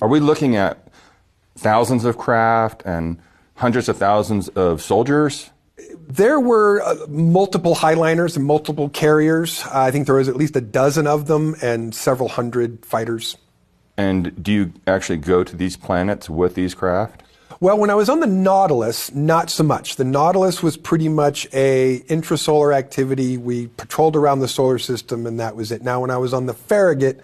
Are we looking at thousands of craft and hundreds of thousands of soldiers? There were multiple highliners and multiple carriers. I think there was at least a dozen of them and several hundred fighters. And do you actually go to these planets with these craft? Well, when I was on the Nautilus, not so much. The Nautilus was pretty much a intrasolar activity. We patrolled around the solar system and that was it. Now, when I was on the Farragut,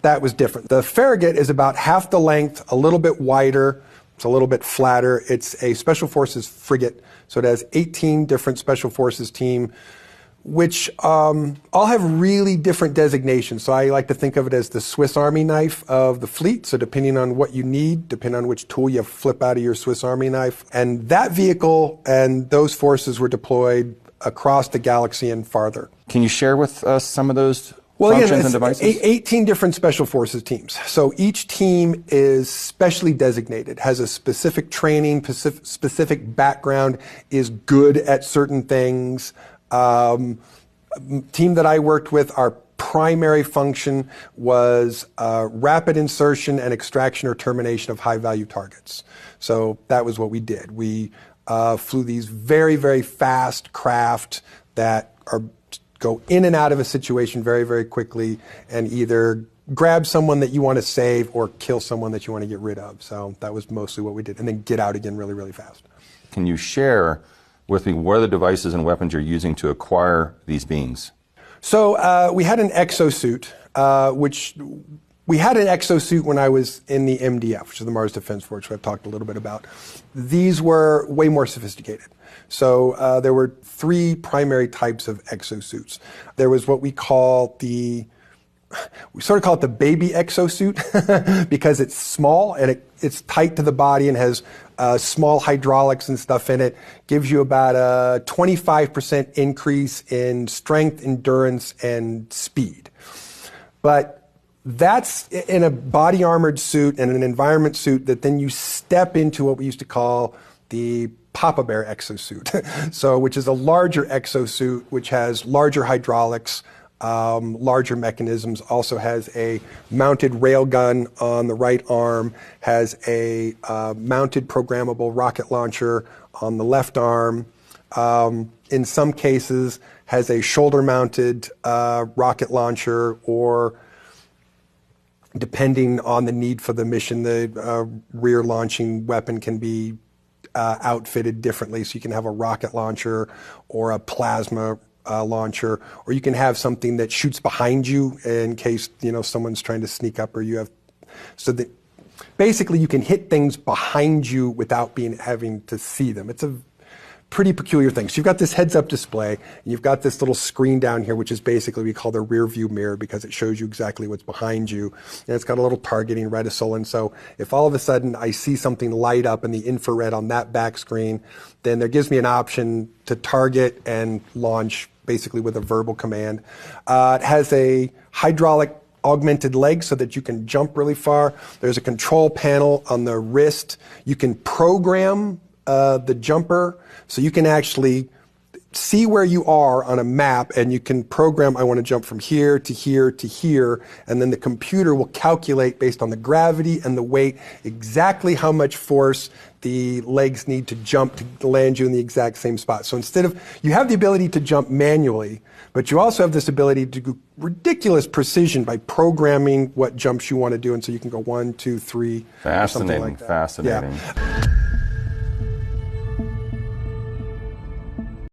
that was different. The Farragut is about half the length, a little bit wider. It's a little bit flatter. It's a Special Forces frigate, so it has 18 different Special Forces team, which all have really different designations. So I like to think of it as the Swiss Army knife of the fleet. So depending on what you need, depending on which tool you flip out of your Swiss Army knife. And that vehicle and those forces were deployed across the galaxy and farther. Can you share with us some of those functions and devices? 18 different Special Forces teams. So each team is specially designated, has a specific training, specific background, is good at certain things. Team that I worked with, our primary function was rapid insertion and extraction or termination of high-value targets. So that was what we did. We flew these very, very fast craft that go in and out of a situation very, very quickly and either grab someone that you want to save or kill someone that you want to get rid of. So that was mostly what we did. And then get out again really, really fast. Can you share with me what are the devices and weapons you're using to acquire these beings? So we had an exosuit, which we had an exosuit when I was in the MDF, which is the Mars Defense Force, which I've talked a little bit about. These were way more sophisticated. So there were three primary types of exosuits. There was what we sort of call it the baby exosuit because it's small and it's tight to the body and has small hydraulics and stuff in it. Gives you about a 25% increase in strength, endurance, and speed. But that's in a body armored suit and an environment suit that then you step into what we used to call the Papa Bear exosuit. So, which is a larger exosuit, which has larger hydraulics, larger mechanisms, also has a mounted railgun on the right arm, has a mounted programmable rocket launcher on the left arm, in some cases has a shoulder-mounted rocket launcher, or depending on the need for the mission, the rear launching weapon can be outfitted differently. So you can have a rocket launcher or a plasma launcher, or you can have something that shoots behind you in case someone's trying to sneak up, or you have, so that basically you can hit things behind you without having to see them. It's a pretty peculiar thing. So you've got this heads-up display, and you've got this little screen down here, which is basically we call the rear view mirror because it shows you exactly what's behind you. And it's got a little targeting reticule. And so if all of a sudden I see something light up in the infrared on that back screen, then there gives me an option to target and launch basically with a verbal command. It has a hydraulic augmented leg so that you can jump really far. There's a control panel on the wrist. You can program the jumper, so you can actually see where you are on a map, and you can program, I want to jump from here to here to here, and then the computer will calculate based on the gravity and the weight exactly how much force the legs need to jump to land you in the exact same spot. So instead of, you have the ability to jump manually, but you also have this ability to do ridiculous precision by programming what jumps you want to do, and so you can go 1, 2, 3. Fascinating, or something like that. fascinating. Yeah.